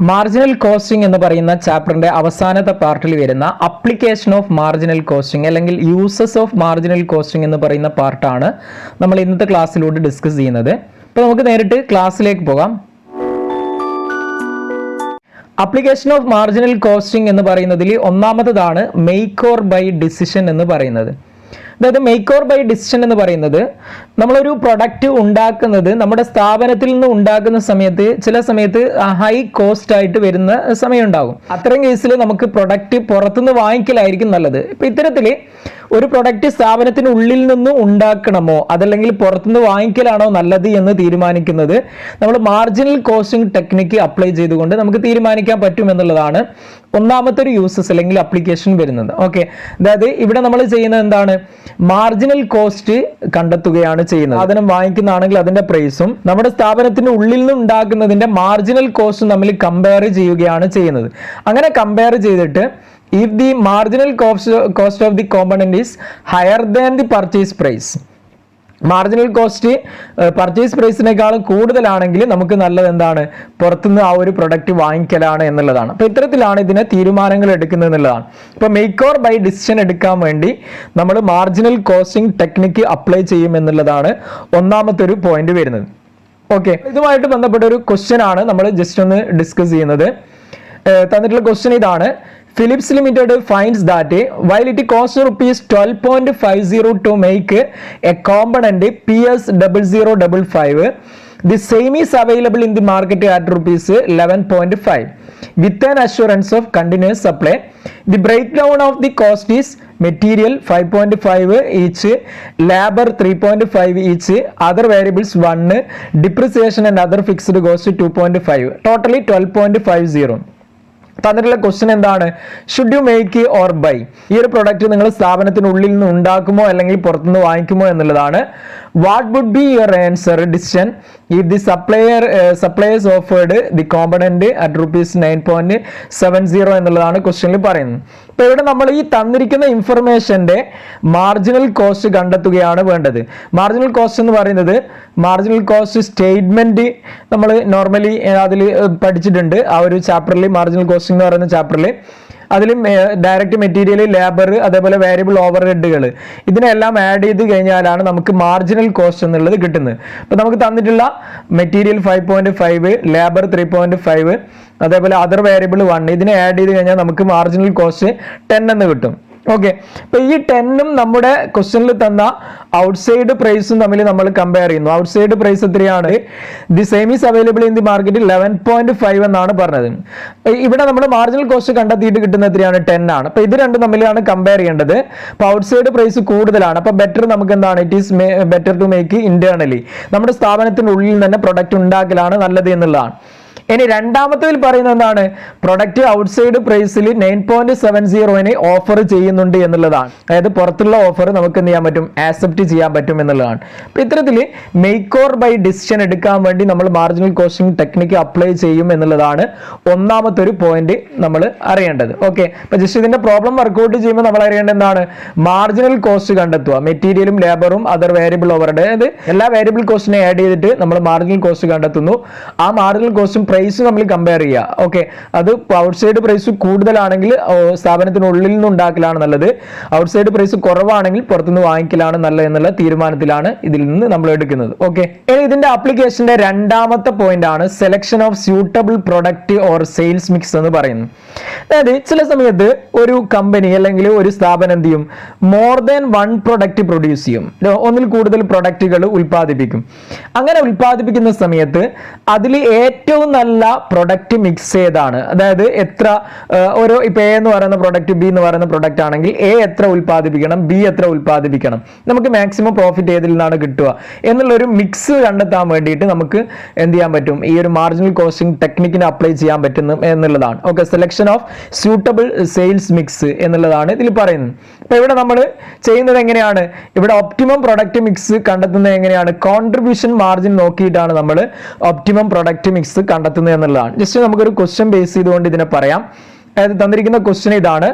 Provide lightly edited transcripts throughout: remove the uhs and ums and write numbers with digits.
Marginal costing എന്ന് പറയുന്ന ചാപ്റ്ററിന്റെ അവസാനത്തെ പാർട്ടിൽ വരുന്ന അപ്ലിക്കേഷൻ ഓഫ് മാർജിനൽ കോസ്റ്റിംഗ് അല്ലെങ്കിൽ യൂസസ് ഓഫ് മാർജിനൽ കോസ്റ്റിംഗ് എന്ന് പറയുന്ന പാർട്ടാണ് നമ്മൾ ഇന്നത്തെ ക്ലാസ്സിലൂടെ ഡിസ്കസ് ചെയ്യുന്നത്. അപ്പോൾ നമുക്ക് നേരിട്ട് ക്ലാസ്സിലേക്ക് പോകാം. അപ്ലിക്കേഷൻ ഓഫ് മാർജിനൽ കോസ്റ്റിംഗ് എന്ന് പറയുന്നതിൽ ഒന്നാമതാണ് മേക്ക് ഓർ ബൈ ഡിസിഷൻ എന്ന് പറയുന്നത്. അതായത് മേക്ക് ഓർ ബൈ ഡിസിഷൻ എന്ന് പറയുന്നത് നമ്മളൊരു പ്രൊഡക്റ്റ് ഉണ്ടാക്കുന്നത് നമ്മുടെ സ്ഥാപനത്തിൽ നിന്ന് ഉണ്ടാക്കുന്ന സമയത്ത് ചില സമയത്ത് ഹൈ കോസ്റ്റ് ആയിട്ട് വരുന്ന സമയം ഉണ്ടാകും. അത്തരം കേസിൽ നമുക്ക് പ്രൊഡക്റ്റ് പുറത്തുനിന്ന് വാങ്ങിക്കലായിരിക്കും നല്ലത്. ഇപ്പം ഇത്തരത്തിൽ ഒരു പ്രൊഡക്റ്റ് സ്ഥാപനത്തിന് ഉള്ളിൽ നിന്ന് ഉണ്ടാക്കണമോ അതല്ലെങ്കിൽ പുറത്തുനിന്ന് വാങ്ങിക്കലാണോ നല്ലത് എന്ന് തീരുമാനിക്കുന്നത് നമ്മൾ മാർജിനൽ കോസ്റ്റിംഗ് ടെക്നിക്ക് അപ്ലൈ ചെയ്തുകൊണ്ട് നമുക്ക് തീരുമാനിക്കാൻ പറ്റും എന്നുള്ളതാണ് ഒന്നാമത്തെ ഒരു യൂസസ് അല്ലെങ്കിൽ അപ്ലിക്കേഷൻ വരുന്നത്. ഓക്കെ, അതായത് ഇവിടെ നമ്മൾ ചെയ്യുന്നത് എന്താണ്, മാർജിനൽ കോസ്റ്റ് കണ്ടെത്തുകയാണ് ചെയ്യുന്നത്. സാധനം വാങ്ങിക്കുന്നതാണെങ്കിൽ അതിന്റെ പ്രൈസും നമ്മുടെ സ്ഥാപനത്തിന് ഉള്ളിൽ നിന്ന് ഉണ്ടാക്കുന്നതിന്റെ മാർജിനൽ കോസ്റ്റും തമ്മിൽ കമ്പയർ ചെയ്യുകയാണ് ചെയ്യുന്നത്. അങ്ങനെ കമ്പയർ ചെയ്തിട്ട് if the marginal cost of the component is higher than the purchase price, marginal cost purchase പ്രൈസിനേക്കാളും കൂടുതലാണെങ്കിൽ നമുക്ക് നല്ലത് എന്താണ്, പുറത്തുനിന്ന് ആ ഒരു പ്രൊഡക്റ്റ് വാങ്ങിക്കലാണ് എന്നുള്ളതാണ്. അപ്പോൾ ഇത്തരത്തിലാണ് ഇതിനെ തീരുമാനങ്ങൾ എടുക്കുന്നത് എന്നുള്ളതാണ്. ഇപ്പോൾ മേക്ക് ഓർ ബൈ ഡിസിഷൻ എടുക്കാൻ വേണ്ടി നമ്മൾ മാർജിനൽ കോസ്റ്റിംഗ് ടെക്നിക്ക് അപ്ലൈ ചെയ്യും എന്നുള്ളതാണ് ഒന്നാമത്തെ ഒരു പോയിന്റ് വരുന്നത്. ഓക്കെ, ഇതുമായിട്ട് ബന്ധപ്പെട്ട ഒരു ക്വസ്റ്റ്യൻ ആണ് നമ്മൾ ജസ്റ്റ് ഒന്ന് ഡിസ്കസ് ചെയ്യുന്നത്. തന്നിട്ടുള്ള ക്വസ്റ്റ്യൻ ഇതാണ്: Philips Limited finds that while it costs rupees 12.50 to make a component PS0055, the same is available in the market at rupees 11.5 with an assurance of continuous supply. The breakdown of the cost is material 5.5 each, labor 3.5 each, other variables 1, depreciation and other fixed cost 2.5, totally 12.50. തന്നിട്ടുള്ള question എന്താണ്, should you make or buy, ഈ ഒരു product നിങ്ങൾ സ്ഥാപനത്തിനുള്ളിൽ നിന്ന് ഉണ്ടാക്കുമോ അല്ലെങ്കിൽ പുറത്തുനിന്ന് വാങ്ങിക്കുമോ എന്നുള്ളതാണ്. What would be your answer decision if the suppliers offered the component at rupees 9.70 എന്നുള്ളതാണ് ക്വസ്റ്റ്യനിൽ പറയുന്നത്. ഇപ്പൊ ഇവിടെ നമ്മൾ ഈ തന്നിരിക്കുന്ന ഇൻഫർമേഷന്റെ മാർജിനൽ കോസ്റ്റ് കണ്ടെത്തുകയാണ് വേണ്ടത്. മാർജിനൽ കോസ്റ്റ് എന്ന് പറയുന്നത് മാർജിനൽ കോസ്റ്റ് സ്റ്റേറ്റ്മെന്റ് നമ്മൾ നോർമലി അതിൽ പഠിച്ചിട്ടുണ്ട്. ആ ഒരു ചാപ്റ്ററിൽ മാർജിനൽ കോസ്റ്റ് എന്ന് പറയുന്ന ചാപ്റ്ററിൽ അതിൽ ഡയറക്റ്റ് മെറ്റീരിയൽ, ലേബർ, അതേപോലെ വേരിയബിൾ ഓവർ ഹെഡുകൾ ഇതിനെല്ലാം ആഡ് ചെയ്ത് കഴിഞ്ഞാലാണ് നമുക്ക് മാർജിനൽ കോസ്റ്റ് എന്നുള്ളത് കിട്ടുന്നത്. ഇപ്പൊ നമുക്ക് തന്നിട്ടുള്ള മെറ്റീരിയൽ 5.5, ലേബർ 3.5, അതേപോലെ അതർ വേരിയബിൾ 1 ഇതിനെ ആഡ് ചെയ്ത് കഴിഞ്ഞാൽ നമുക്ക് മാർജിനൽ കോസ്റ്റ് 10 എന്ന് കിട്ടും. ഓക്കെ, അപ്പൊ ഈ 10ഉം നമ്മുടെ ക്വസ്റ്റ്യനിൽ തന്ന ഔട്ട്സൈഡ് പ്രൈസും തമ്മിൽ നമ്മൾ കമ്പയർ ചെയ്യുന്നു. ഔട്ട്സൈഡ് പ്രൈസ് എത്രയാണ്, the same is available in the market 11.5 എന്നാണ് പറഞ്ഞത്. ഇവിടെ നമ്മൾ മാർജിനൽ കോസ്റ്റ് കണ്ടെത്തിയിട്ട് കിട്ടുന്ന എത്രയാണ്, 10 ആണ്. അപ്പൊ ഇത് രണ്ടും തമ്മിലാണ് കമ്പയർ ചെയ്യേണ്ടത്. അപ്പൊ ഔട്ട്സൈഡ് പ്രൈസ് കൂടുതലാണ്. അപ്പൊ ബെറ്റർ നമുക്ക് എന്താണ്, it is better to make internally, നമ്മുടെ സ്ഥാപനത്തിനുള്ളിൽ തന്നെ പ്രൊഡക്റ്റ് ഉണ്ടാക്കലാണ് നല്ലത് എന്നുള്ളതാണ്. ഇനി രണ്ടാമത്തേതിൽ പറയുന്നത് എന്താണ്, പ്രൊഡക്റ്റ് ഔട്ട്സൈഡ് പ്രൈസിൽ 9.70 ഓഫർ ചെയ്യുന്നുണ്ട് എന്നുള്ളതാണ്. അതായത് പുറത്തുള്ള ഓഫർ നമുക്ക് എന്ത് ചെയ്യാൻ പറ്റും, ആക്സെപ്റ്റ് ചെയ്യാൻ പറ്റും എന്നുള്ളതാണ്. അപ്പൊ ഇത്തരത്തിൽ മേക്ക് ഓർ ബൈ ഡിസിഷൻ എടുക്കാൻ വേണ്ടി നമ്മൾ മാർജിനൽ കോസ്റ്റിംഗ് ടെക്നിക്ക് അപ്ലൈ ചെയ്യും എന്നുള്ളതാണ് ഒന്നാമത്തെ ഒരു പോയിന്റ് നമ്മൾ അറിയേണ്ടത്. ഓക്കെ, അപ്പൊ ജസ്റ്റ് ഇതിന്റെ പ്രോബ്ലം വർക്ക്ഔട്ട് ചെയ്യുമ്പോൾ നമ്മൾ അറിയേണ്ടത് എന്താണ്, മാർജിനൽ കോസ്റ്റ് കണ്ടെത്തുക. മെറ്റീരിയലും ലേബറും അതർ വേരിയബിൾ ഓവർ, അതായത് എല്ലാ വേരിയബിൾ കോസ്റ്റിനെ ആഡ് ചെയ്തിട്ട് നമ്മൾ മാർജിനൽ കോസ്റ്റ് കണ്ടെത്തുന്നു. ആ മാർജിനൽ കോസ്റ്റും പ്രൈസ് നമ്മൾ കമ്പയർ ചെയ്യുക. ഓക്കെ, അത് ഔട്ട്സൈഡ് പ്രൈസ് കൂടുതലാണെങ്കിൽ സ്ഥാപനത്തിനുള്ളിൽ നിന്ന് ഉണ്ടാക്കലാണ് നല്ലത്, ഔട്ട്സൈഡ് പ്രൈസ് കുറവാണെങ്കിൽ പുറത്തുനിന്ന് വാങ്ങിക്കലാണ് നല്ലത് എന്നുള്ള തീരുമാനത്തിലാണ് ഇതിൽ നിന്ന് നമ്മൾ എടുക്കുന്നത്. ഓക്കെ, ഇതിന്റെ ആപ്ലിക്കേഷന്റെ രണ്ടാമത്തെ പോയിന്റ് ആണ് selection of suitable product or sales mix എന്ന് പറയുന്നത്. അതായത് ചില സമയത്ത് ഒരു കമ്പനി അല്ലെങ്കിൽ ഒരു സ്ഥാപനം എന്ത് ചെയ്യും, more than one product produce ചെയ്യും, ഒന്നിൽ കൂടുതൽ പ്രൊഡക്റ്റുകൾ ഉൽപ്പാദിപ്പിക്കും. അങ്ങനെ ഉൽപ്പാദിപ്പിക്കുന്ന സമയത്ത് അതിൽ ഏറ്റവും നല്ല പ്രൊഡക്റ്റ് മിക്സ് ഏതാണ്, അതായത് എത്ര ഓരോ ഇപ്പൊ എ എന്ന് പറയുന്ന പ്രൊഡക്റ്റ്, ബി എന്ന് പറയുന്ന പ്രൊഡക്റ്റ് ആണെങ്കിൽ എ എത്ര ഉൽപ്പാദിപ്പിക്കണം, ബി എത്ര ഉൽപ്പാദിപ്പിക്കണം, നമുക്ക് മാക്സിമം പ്രോഫിറ്റ് ഏതിൽ നിന്നാണ് കിട്ടുക എന്നുള്ളൊരു മിക്സ് കണ്ടെത്താൻ വേണ്ടിയിട്ട് നമുക്ക് എന്ത് ചെയ്യാൻ പറ്റും, ഈ ഒരു മാർജിനൽ കോസ്റ്റിംഗ് ടെക്നിക്കിനെ അപ്ലൈ ചെയ്യാൻ പറ്റുന്നു എന്നുള്ളതാണ്. Okay, selection of suitable sales mix എന്നുള്ളതാണ് ഇതിൽ പറയുന്നത്. അപ്പൊ ഇവിടെ നമ്മൾ ചെയ്യുന്നത് എങ്ങനെയാണ്, ഇവിടെ ഒപ്റ്റിമം പ്രൊഡക്റ്റ് മിക്സ് കണ്ടെത്തുന്നത് എങ്ങനെയാണ്, കോൺട്രിബ്യൂഷൻ മാർജിൻ നോക്കിയിട്ടാണ് നമ്മൾ ഒപ്റ്റിമം പ്രൊഡക്റ്റ് മിക്സ് കണ്ടെത്തുന്നത് എന്നുള്ളതാണ്. ജസ്റ്റ് നമുക്കൊരു ക്വസ്റ്റ്യൻ ബേസ് ചെയ്തുകൊണ്ട് ഇതിനെ പറയാം. അതായത് തന്നിരിക്കുന്ന ക്വസ്റ്റ്യൻ ഇതാണ്: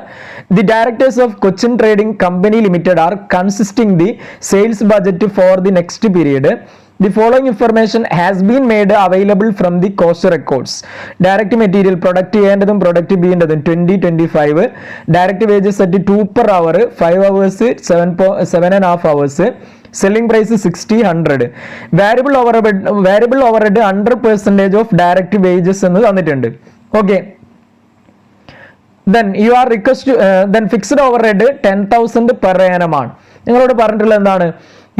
the directors of Cochin trading company limited are consisting the sales budget for the next period The following information has been made available from the cost records. Direct material product A and product B and 2025. Direct wages at 2 per hour, 5 hours, 7.5 hours. Selling price 60, 100. Variable overhead 100% of direct wages എന്ന് തന്നിട്ടുണ്ട്. Okay. Then you are requested then fixed overhead 10,000 per annum ആണ്. നിങ്ങളോട് പറഞ്ഞിട്ടുള്ളത് എന്താണ്?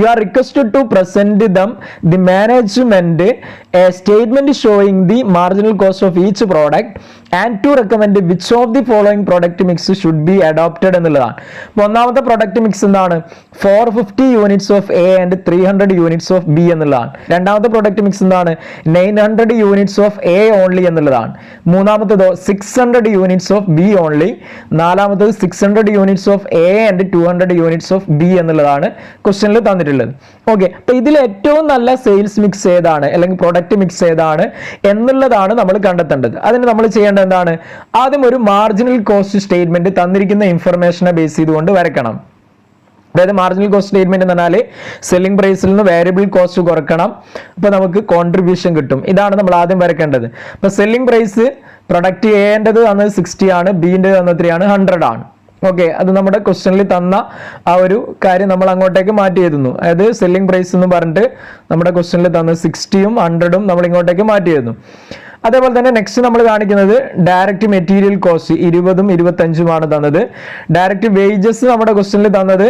You are requested to present them the management a statement showing the marginal cost of each product and to recommend which of the following product mix should be adopted എന്നുള്ളതാണ്. അപ്പോൾ ഒന്നാമത്തെ product mix എന്താണ്? 450 units of A and 300 units of B എന്നുള്ളതാണ്. രണ്ടാമത്തെ product mix എന്താണ്? 900 units of A only എന്നുള്ളതാണ്. മൂന്നാമത്തേതോ 600 units of B only. നാലാമത്തേത് 600 units of A and 200 units of B എന്നുള്ളതാണ് ക്വസ്റ്റ്യനിൽ തന്നിട്ടുള്ളത്. ഓക്കെ, അപ്പൊ ഇതിൽ ഏറ്റവും നല്ല സെയിൽസ് മിക്സ് ഏതാണ് അല്ലെങ്കിൽ പ്രൊഡക്റ്റ് മിക്സ് ഏതാണ് എന്നുള്ളതാണ് നമ്മൾ കണ്ടെത്തേണ്ടത്. അതിന് നമ്മൾ ചെയ്യേണ്ടത് എന്താണ്? ആദ്യം ഒരു മാർജിനൽ കോസ്റ്റ് സ്റ്റേറ്റ്മെന്റ് തന്നിരിക്കുന്ന ഇൻഫർമേഷനെ ബേസ് ചെയ്തുകൊണ്ട് വരക്കണം. അതായത് മാർജിനൽ കോസ്റ്റ് സ്റ്റേറ്റ്മെന്റ് എന്ന് പറഞ്ഞാൽ സെല്ലിംഗ് പ്രൈസിൽ നിന്ന് വേരിയബിൾ കോസ്റ്റ് കുറക്കണം, അപ്പൊ നമുക്ക് കോൺട്രിബ്യൂഷൻ കിട്ടും. ഇതാണ് നമ്മൾ ആദ്യം വരക്കേണ്ടത്. അപ്പൊ സെല്ലിംഗ് പ്രൈസ് പ്രൊഡക്റ്റ് എൻ്റെത് തന്നത് 60 ആണ്, ബിൻ്റെ തന്നത് 100 ആണ്. ഓക്കെ, അത് നമ്മുടെ ക്വസ്റ്റ്യനിൽ തന്ന ആ ഒരു കാര്യം നമ്മൾ അങ്ങോട്ടേക്ക് മാറ്റി എഴുതുന്നു. അതായത് സെല്ലിംഗ് പ്രൈസ് എന്ന് പറഞ്ഞിട്ട് നമ്മുടെ ക്വസ്റ്റ്യനിൽ തന്ന 60ഉം 100ഉം നമ്മൾ ഇങ്ങോട്ടേക്ക് മാറ്റി എഴുതുന്നു. അതേപോലെ തന്നെ നെക്സ്റ്റ് നമ്മൾ കാണിക്കുന്നത് ഡയറക്റ്റ് മെറ്റീരിയൽ കോസ്റ്റ് 20ഉം 25ഉമാണ് തന്നത്. ഡയറക്റ്റ് വേജസ് നമ്മുടെ ക്വസ്റ്റ്യനിൽ തന്നത്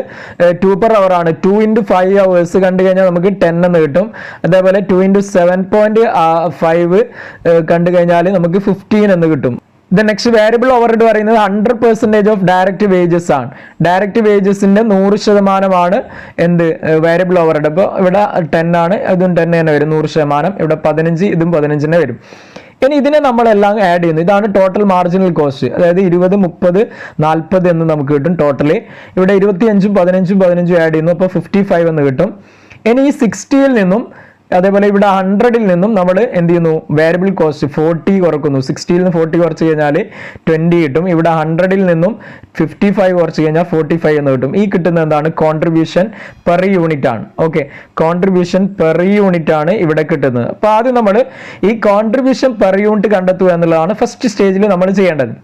2 per hour ആണ്. 2 into 5 hours കണ്ടു കഴിഞ്ഞാൽ നമുക്ക് 10 എന്ന് കിട്ടും. അതേപോലെ 2 into 7.5 കണ്ടു കഴിഞ്ഞാൽ നമുക്ക് 15 എന്ന് കിട്ടും. The next variable overhead പറയുന്നത് 100% of direct wages ആണ്. ഡയറക്റ്റ് വേജസിന്റെ 100% എന്ത് വേരിയബിൾ ഓവർഹെഡ്. അപ്പോൾ ഇവിടെ 10 ആണ്, ഇതും 10 തന്നെ വരും 100%. ഇവിടെ 15, ഇതും 15 തന്നെ വരും. ഇനി ഇതിനെ നമ്മളെല്ലാം ആഡ് ചെയ്യുന്നു. ഇതാണ് ടോട്ടൽ മാർജിനൽ കോസ്റ്റ്. അതായത് 20, 30, 40 എന്ന് നമുക്ക് കിട്ടും ടോട്ടലി. ഇവിടെ 25ഉം 15ഉം ആഡ് ചെയ്യുന്നു, അപ്പോൾ 55 എന്ന് കിട്ടും. ഇനി ഈ 60ൽ നിന്നും അതേപോലെ ഇവിടെ 100ൽ നിന്നും നമ്മൾ എന്ത് ചെയ്യുന്നു? Variable cost 40 കുറക്കുന്നു. 60ൽ നിന്ന് 40 കുറച്ച് കഴിഞ്ഞാൽ 20 കിട്ടും. ഇവിടെ 100ൽ നിന്നും 55 കുറച്ച് കഴിഞ്ഞാൽ 45 എന്ന് കിട്ടും. ഈ കിട്ടുന്നത് എന്താണ്? കോൺട്രിബ്യൂഷൻ പെർ യൂണിറ്റ് ആണ്. ഓക്കെ, കോൺട്രിബ്യൂഷൻ പെർ യൂണിറ്റ് ആണ് ഇവിടെ കിട്ടുന്നത്. അപ്പൊ ആദ്യം നമ്മൾ ഈ കോൺട്രിബ്യൂഷൻ പെർ യൂണിറ്റ് കണ്ടെത്തുക എന്നുള്ളതാണ് ഫസ്റ്റ് സ്റ്റേജിൽ നമ്മൾ ചെയ്യേണ്ടത്.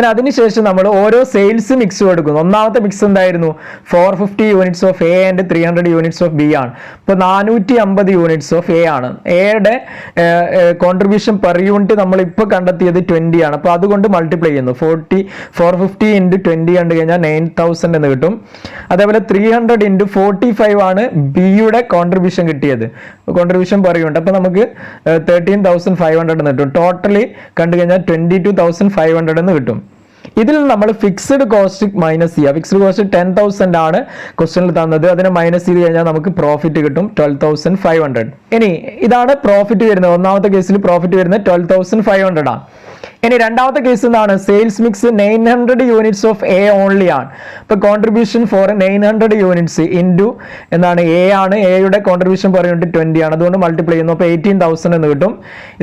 അതിനുശേഷം നമ്മൾ ഓരോ സെയിൽസ് മിക്സ് കൊടുക്കുന്നു. ഒന്നാമത്തെ മിക്സ് എന്തായിരുന്നു? 450 units of A and 300 units of B ആണ്. ഇപ്പോൾ 450 units of A ആണ്. എയുടെ കോൺട്രിബ്യൂഷൻ പെർ യൂണിറ്റ് നമ്മൾ ഇപ്പോൾ കണ്ടെത്തിയത് 20 ആണ്. അപ്പോൾ അതുകൊണ്ട് മൾട്ടിപ്ലൈ ചെയ്യുന്നു. 450 into 20 കണ്ടു കഴിഞ്ഞാൽ 9000 എന്ന് കിട്ടും. അതേപോലെ 300 into 45 ആണ് ബിയുടെ കോൺട്രിബ്യൂഷൻ കിട്ടിയത്, കോൺട്രിബ്യൂഷൻ പെർ യൂണിറ്റ്. അപ്പോൾ നമുക്ക് 13,500 എന്ന് കിട്ടും. ടോട്ടലി കണ്ടു കഴിഞ്ഞാൽ 22,500 എന്ന് കിട്ടും. ഇതിൽ നമ്മൾ ഫിക്സ്ഡ് കോസ്റ്റ് മൈനസ് ചെയ്യുക. ഫിക്സ്ഡ് കോസ്റ്റ് 10,000 ആണ് ക്വസ്റ്റ്യനിൽ തന്നത്. അതിനെ മൈനസ് ചെയ്ത് കഴിഞ്ഞാൽ നമുക്ക് പ്രോഫിറ്റ് കിട്ടും 12,500. ഇനി ഇതാണ് പ്രോഫിറ്റ് വരുന്നത്. ഒന്നാമത്തെ കേസിൽ പ്രോഫിറ്റ് വരുന്നത് 12,500 ആണ്. ഇനി രണ്ടാമത്തെ കേസ് എന്താണ്? Sales mix 900 units of A only ആണ്. ഇപ്പൊ കോൺട്രിബ്യൂഷൻ ഫോർ 900 units ഇൻറ്റു എന്താണ്? എ ആണ്. എയുടെ കോൺട്രിബ്യൂഷൻ പെർ യൂണിറ്റ് 20 ആണ്. അതുകൊണ്ട് മൾട്ടിപ്ലൈ ചെയ്യുന്നു. അപ്പോൾ 18,000 എന്ന് കിട്ടും.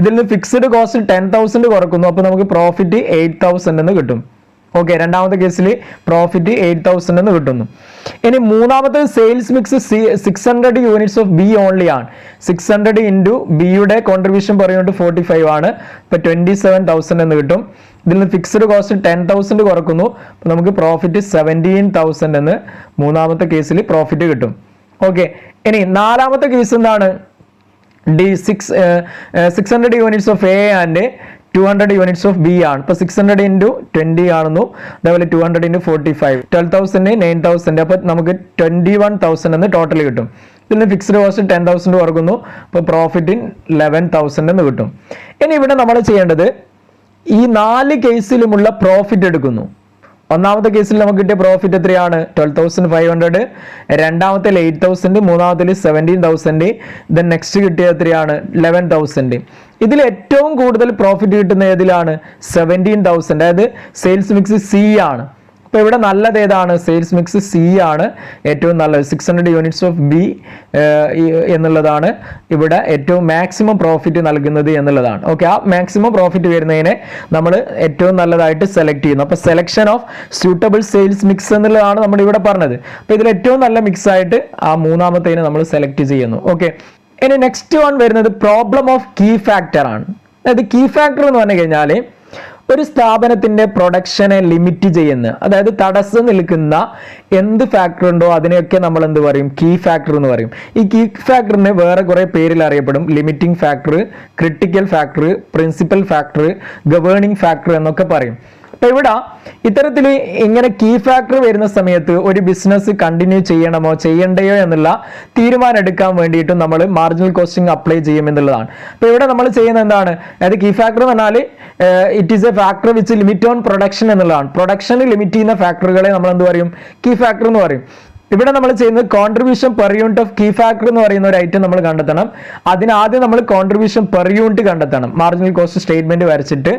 ഇതിൽ നിന്ന് ഫിക്സ്ഡ് കോസ്റ്റ് 10,000 കുറക്കുന്നു. അപ്പോൾ നമുക്ക് പ്രോഫിറ്റ് 8,000 എന്ന് കിട്ടും. ഓക്കെ, രണ്ടാമത്തെ കേസിൽ പ്രോഫിറ്റ് 8,000 എന്ന് കിട്ടുന്നു. ഇനി മൂന്നാമത്തെ sales mix 600 units of B only ആണ്. 600 ഇൻറ്റു ബിയുടെ കോൺട്രിബ്യൂഷൻ പെർ യൂണിറ്റ് 45 ആണ്. ഇപ്പൊ 27,000 എന്ന് കിട്ടും. ഇതിൽ നിന്ന് ഫിക്സ്ഡ് കോസ്റ്റ് 10,000 കുറക്കുന്നു. അപ്പൊ നമുക്ക് പ്രോഫിറ്റ് 17,000 എന്ന് മൂന്നാമത്തെ കേസിൽ പ്രോഫിറ്റ് കിട്ടും. ഓക്കെ, ഇനി നാലാമത്തെ കേസ് എന്താണ്? 600 units of A and 200 units of B ആണ്. ഇപ്പൊ 600 into 20 ആണെന്നു. അതേപോലെ 200 into 45 12,000, 9,000. അപ്പൊ നമുക്ക് 21,000 എന്ന് ടോട്ടൽ കിട്ടും. ഇതിന് ഫിക്സ്ഡ് കോസ്റ്റ് 10,000 കുറക്കുന്നു. അപ്പൊ പ്രോഫിറ്റ് 11,000 എന്ന് കിട്ടും. ഇനി ഇവിടെ നമ്മൾ ചെയ്യേണ്ടത് ഈ 4 കേസിലുമുള്ള പ്രോഫിറ്റ് എടുക്കുന്നു. ഒന്നാമത്തെ കേസിൽ നമുക്ക് കിട്ടിയ പ്രോഫിറ്റ് എത്രയാണ്? 12,500. രണ്ടാമത്തെ 8,000, മൂന്നാമത്തിൽ 17,000. ദെൻ നെക്സ്റ്റ് കിട്ടിയത് എത്രയാണ്? 11,000. ഇതിൽ ഏറ്റവും കൂടുതൽ പ്രോഫിറ്റ് കിട്ടുന്ന ഏതിലാണ്? 17,000. അതായത് സെയിൽസ് മിക്സ് സി ആണ്. അപ്പോൾ ഇവിടെ നല്ലത് ഏതാണ്? സെയിൽസ് മിക്സ് സി ആണ് ഏറ്റവും നല്ലത്. 600 യൂണിറ്റ്സ് ഓഫ് ബി എന്നുള്ളതാണ് ഇവിടെ ഏറ്റവും മാക്സിമം പ്രോഫിറ്റ് നൽകുന്നത് എന്നുള്ളതാണ്. ഓക്കെ, ആ മാക്സിമം പ്രോഫിറ്റ് വരുന്നതിനെ നമ്മൾ ഏറ്റവും നല്ലതായിട്ട് സെലക്ട് ചെയ്യുന്നു. അപ്പോൾ selection of suitable sales mix എന്നുള്ളതാണ് നമ്മൾ ഇവിടെ പറഞ്ഞത്. അപ്പോൾ ഇതിൽ ഏറ്റവും നല്ല മിക്സ് ആയിട്ട് ആ മൂന്നാമത്തേന് നമ്മൾ സെലക്ട് ചെയ്യുന്നു. ഓക്കെ, ഇനി നെക്സ്റ്റ് വൺ വരുന്നത് പ്രോബ്ലം ഓഫ് കീ ഫാക്ടർ ആണ്. അതായത് കീ ഫാക്ടർ എന്ന് പറഞ്ഞു കഴിഞ്ഞാൽ ഒരു സ്ഥാപനത്തിന്റെ പ്രൊഡക്ഷനെ ലിമിറ്റ് ചെയ്യുന്ന, അതായത് തടസ്സം നിൽക്കുന്ന എന്ത് ഫാക്ടർ ഉണ്ടോ അതിനെയൊക്കെ നമ്മൾ എന്ത് പറയും? കീ ഫാക്ടർ എന്ന് പറയും. ഈ കീ ഫാക്ടറിന് വേറെ കുറെ പേരിൽ അറിയപ്പെടും. Limiting factor, critical factor, principal factor, governing factor എന്നൊക്കെ പറയും. അപ്പൊ ഇവിടെ ഇത്തരത്തിൽ ഇങ്ങനെ കീ ഫാക്ടർ വരുന്ന സമയത്ത് ഒരു ബിസിനസ് കണ്ടിന്യൂ ചെയ്യണമോ ചെയ്യണ്ടയോ എന്നുള്ള തീരുമാനം എടുക്കാൻ വേണ്ടിയിട്ടും നമ്മൾ മാർജിനൽ കോസ്റ്റിംഗ് അപ്ലൈ ചെയ്യും എന്നുള്ളതാണ്. അപ്പൊ ഇവിടെ നമ്മൾ ചെയ്യുന്നത് എന്താണ്? അതായത് കീ ഫാക്ടർ എന്ന് പറഞ്ഞാൽ it is A factor which limit on production എന്നുള്ളതാണ്. പ്രൊഡക്ഷന് ലിമിറ്റ് ചെയ്യുന്ന ഫാക്ടറുകളെ നമ്മൾ എന്ത് പറയും? കീ ഫാക്ടർ എന്ന് പറയും. ഇവിടെ നമ്മൾ ചെയ്യുന്നത് contribution per unit of key factor എന്ന് പറയുന്ന ഒരു ഐറ്റം നമ്മൾ കണ്ടെത്തണം. അതിനാദ്യം നമ്മൾ കോൺട്രിബ്യൂഷൻ പെർ യൂണിറ്റ് കണ്ടെത്തണം. മാർജിനൽ കോസ്റ്റ് സ്റ്റേറ്റ്മെന്റ് വരച്ചിട്ട്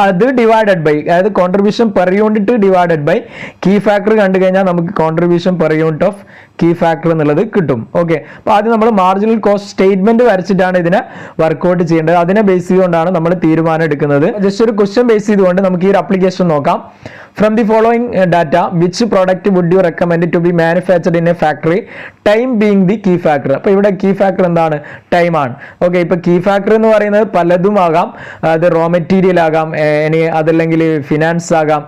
അത് ഡിവൈഡഡ് ബൈ, അതായത് contribution per unit divided by key factor കണ്ടു കഴിഞ്ഞാൽ നമുക്ക് contribution per unit of key factor എന്നുള്ളത് കിട്ടും. ഓക്കെ, അപ്പോൾ ആദ്യം നമ്മൾ മാർജിനൽ കോസ്റ്റ് സ്റ്റേറ്റ്മെന്റ് വരച്ചിട്ടാണ് ഇതിനെ വർക്ക്ഔട്ട് ചെയ്യേണ്ടത്. അതിനെ ബേസ് ചെയ്തുകൊണ്ടാണ് നമ്മൾ തീരുമാനം എടുക്കുന്നത്. ജസ്റ്റ് ഒരു ക്വസ്റ്റ്യൻ ബേസ് ചെയ്തുകൊണ്ട് നമുക്ക് ഈ ഒരു ആപ്ലിക്കേഷൻ നോക്കാം. From the following data, which product would you recommend to be manufactured in a factory? Time being the key factor. അപ്പോൾ ഇവിടെ key factor എന്താണ്? ടൈം ആണ്. ഓക്കെ, ഇപ്പൊ key factor എന്ന് പറയുന്നത് പലതും ആകാം. അത് റോ മെറ്റീരിയൽ ആകാം, ഇനി അതല്ലെങ്കിൽ ഫിനാൻസ് ആകാം,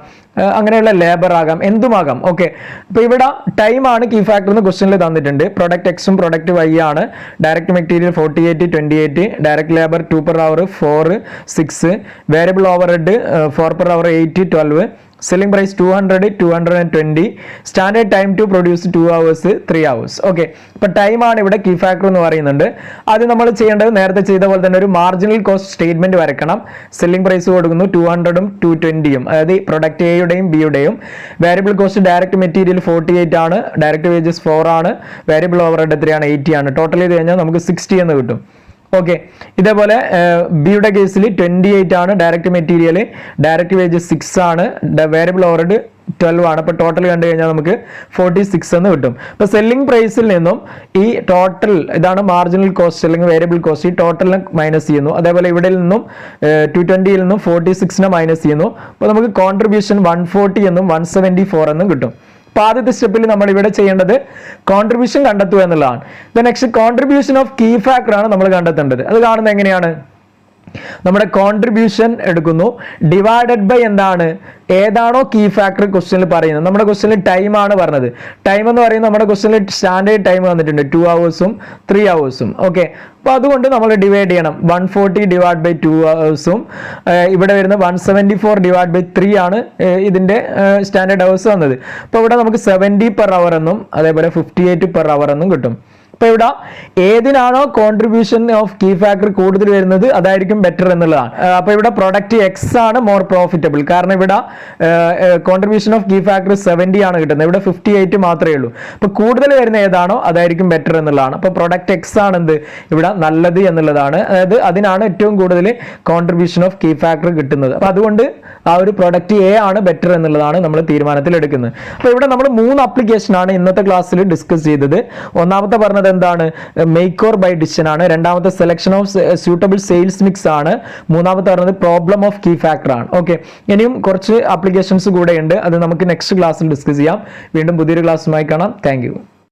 അങ്ങനെയുള്ള ലേബർ ആകാം, എന്തുമാകാം. ഓക്കെ, അപ്പൊ ഇവിടെ ടൈം ആണ് കീ ഫാക്ടർ എന്ന് ക്വസ്റ്റ്യനിൽ തന്നിട്ടുണ്ട്. പ്രൊഡക്റ്റ് എക്സും പ്രൊഡക്റ്റ് വൈ ആണ്. Direct material 48, 28, direct labour 2 per hour 4, 6, variable overhead 4 per hour 8, 12, selling price 200, 220, standard time to produce 2 hours, 3 hours. Okay, ഇപ്പൊ ടൈം ആണ് ഇവിടെ കീ ഫാക്ടർ എന്ന് പറയുന്നുണ്ട്. അത് നമ്മൾ ചെയ്യേണ്ടത് നേരത്തെ ചെയ്ത പോലെ തന്നെ ഒരു മാർജിനൽ കോസ്റ്റ് സ്റ്റേറ്റ്മെന്റ് വരക്കണം. സെല്ലിംഗ് പ്രൈസ് കൊടുക്കുന്നു 200ഉം 220ഉം, അതായത് പ്രൊഡക്റ്റ് എയുടെയും ബിയുടെയും. വേരിയബിൾ കോസ്റ്റ് ഡയറക്റ്റ് മെറ്റീരിയൽ 48 ആണ്, ഡയറക്റ്റ് വേജസ് 4 ആണ്, വേരിയബിൾ ഓവർ ഹെഡ് എത്രയാണ്? 80 ആണ്. ടോട്ടൽ ചെയ്ത് കഴിഞ്ഞാൽ നമുക്ക് 60 എന്ന് കിട്ടും. ഓക്കെ, ഇതേപോലെ ബിയുടെ കേസിൽ 28 ആണ്, ഡയറക്റ്റ് മെറ്റീരിയൽ, ഡയറക്റ്റ് വേജസ് 6 ആണ്, വേരിയബിൾ ഓവർ ഹെഡ് 12 ആണ്. അപ്പോൾ ടോട്ടൽ കണ്ടു കഴിഞ്ഞാൽ നമുക്ക് 46 എന്ന് കിട്ടും. അപ്പോൾ സെല്ലിംഗ് പ്രൈസിൽ നിന്നും ഈ ടോട്ടൽ, ഇതാണ് മാർജിനൽ കോസ്റ്റ് അല്ലെങ്കിൽ വേരിയബിൾ കോസ്റ്റ്, ഈ ടോട്ടലിനെ മൈനസ് ചെയ്യുന്നു. അതേപോലെ ഇവിടെ നിന്നും 220യിൽ നിന്നും 46നെ മൈനസ് ചെയ്യുന്നു. അപ്പോൾ നമുക്ക് കോൺട്രിബ്യൂഷൻ 140 എന്നും 174 എന്നും കിട്ടും. അപ്പോൾ ആദ്യത്തെ സ്റ്റെപ്പിൽ നമ്മൾ ഇവിടെ ചെയ്യേണ്ടത് കോൺട്രിബ്യൂഷൻ കണ്ടെത്തുക എന്നുള്ളതാണ്. Next contribution of key factor ആണ് നമ്മൾ കണ്ടെത്തേണ്ടത്. അത് കാണുന്നത് എങ്ങനെയാണ്? നമ്മുടെ കോൺട്രിബ്യൂഷൻ എടുക്കുന്നു, ഡിവൈഡഡ് ബൈ എന്താണ്? ഏതാണോ കീ ഫാക്ടർ ക്വസ്റ്റ്യനിൽ പറയുന്നത്. നമ്മുടെ ക്വസ്റ്റ്യനിൽ ടൈം ആണ് പറഞ്ഞത്. ടൈം എന്ന് പറയുന്നത് നമ്മുടെ ക്വസ്റ്റ്യനിൽ സ്റ്റാൻഡേർഡ് ടൈം വന്നിട്ടുണ്ട് 2 hours-ഉം 3 hours-ഉം. ഓക്കെ, അപ്പോൾ അതുകൊണ്ട് നമ്മൾ ഡിവൈഡ് ചെയ്യണം. 140 ഡിവൈഡ് ബൈ 2 hours-ഉം ഇവിടെ വരുന്ന 174 ഡിവൈഡ് ബൈ 3 ആണ് ഇതിന്റെ സ്റ്റാൻഡേർഡ് അവേഴ്സ് വന്നത്. അപ്പോൾ ഇവിടെ നമുക്ക് 70 per hour എന്നും അതേപോലെ 58 per hour എന്നും കിട്ടും. അപ്പൊ ഇവിടെ ഏതിനാണോ കോൺട്രിബ്യൂഷൻ ഓഫ് കീ ഫാക്ടർ കൂടുതൽ വരുന്നത് അതായിരിക്കും ബെറ്റർ എന്നുള്ളതാണ്. അപ്പൊ ഇവിടെ പ്രൊഡക്റ്റ് എക്സ് ആണ് മോർ പ്രോഫിറ്റബിൾ. കാരണം ഇവിടെ കോൺട്രിബ്യൂഷൻ ഓഫ് കീ ഫാക്ടർ 70 ആണ് കിട്ടുന്നത്, ഇവിടെ 58 മാത്രമേ ഉള്ളൂ. അപ്പൊ കൂടുതൽ വരുന്ന ഏതാണോ അതായിരിക്കും ബെറ്റർ എന്നുള്ളതാണ്. അപ്പൊ പ്രൊഡക്റ്റ് എക്സ് ആണ് എന്ത് ഇവിടെ നല്ലത് എന്നുള്ളതാണ്. അതായത് അതിനാണ് ഏറ്റവും കൂടുതൽ കോൺട്രിബ്യൂഷൻ ഓഫ് കീ ഫാക്ടർ കിട്ടുന്നത്. അപ്പൊ അതുകൊണ്ട് ആ ഒരു പ്രൊഡക്റ്റ് എ ആണ് ബെറ്റർ എന്നുള്ളതാണ് നമ്മൾ തീരുമാനത്തിൽ എടുക്കുന്നത്. അപ്പൊ ഇവിടെ നമ്മൾ 3 ആപ്ലിക്കേഷൻ ആണ് ഇന്നത്തെ ക്ലാസ്സിൽ ഡിസ്കസ് ചെയ്തത്. ഒന്നാമത്തെ പറഞ്ഞത് എന്താണ്? മേക്ക് ഓർ ബൈ ഡിസിഷൻ ആണ്. രണ്ടാമത്തെ selection of suitable sales mix ആണ്. മൂന്നാമത്തെ പറഞ്ഞത് പ്രോബ്ലം ഓഫ് കീ ഫാക്ടർ ആണ്. ഓക്കെ, ഇനിയും കുറച്ച് ആപ്ലിക്കേഷൻസ് കൂടെ ഉണ്ട്. അത് നമുക്ക് നെക്സ്റ്റ് ക്ലാസ്സിൽ ഡിസ്കസ് ചെയ്യാം. വീണ്ടും പുതിയൊരു ക്ലാസ്സുമായി കാണാം. Thank you.